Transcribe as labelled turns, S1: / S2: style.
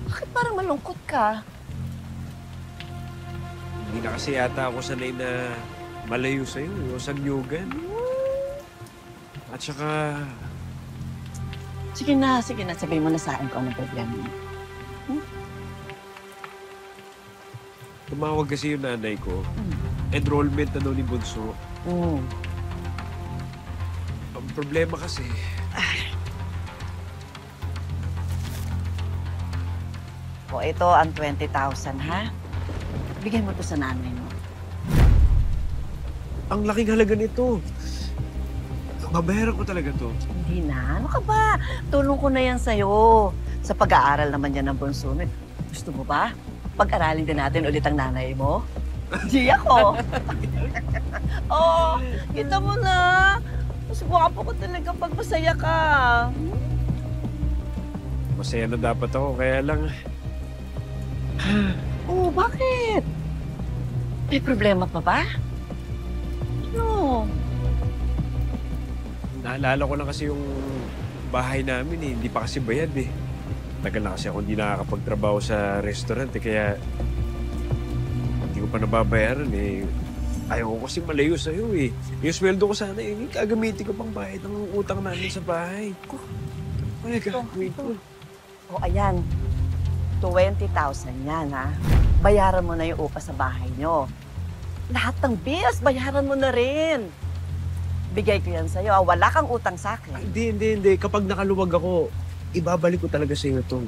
S1: Bakit parang malungkot ka?
S2: Hindi na kasi yata ako sanay na malayo sa'yo, o sa Nyugan. At saka,
S1: Sige na, sabihin mo na sa akin kung anong problema mo.
S2: tumawag kasi yung nanay ko.
S1: Hmm.
S2: Enrollment na daw ni Bunso.
S1: Mm.
S2: Ang problema kasi,
S1: O ito ang 20,000, ha? Bigyan mo to sa nanay mo.
S2: ang laking halaga nito. Babayaran ko talaga to.
S1: Hindi na. Ano ka ba? Tulong ko na yan sa'yo. Sa pag-aaral naman yan ng bunso mo. Gusto mo ba? Pag-aralin din natin ulit ang nanay mo? Di ako. Oo, kita mo na. Mas gwapo ko talaga pag masaya ka.
S2: Masaya na dapat ako, kaya lang,
S1: Oo, bakit? May problema pa ba? Ano?
S2: naalala ko lang kasi yung bahay namin eh. Hindi pa kasi bayad eh. Tagal na kasi ako hindi nakakapagtrabaho sa restaurant eh, kaya hindi ko pa nababayaran eh. Ayaw ko kasing malayo sa'yo eh. Yung sweldo ko sana eh, gagamitin ko pang bayad ng utang namin sa bahay. Kaya gagawin ko.
S1: O ayan, 20,000 yan ha. Bayaran mo na yung upa sa bahay nyo. Lahat ng bills, bayaran mo na rin. Bigay ko yan sa'yo. Wala kang utang sa akin.
S2: Hindi. Kapag nakaluwag ako, ibabalik ko talaga sa iyo to.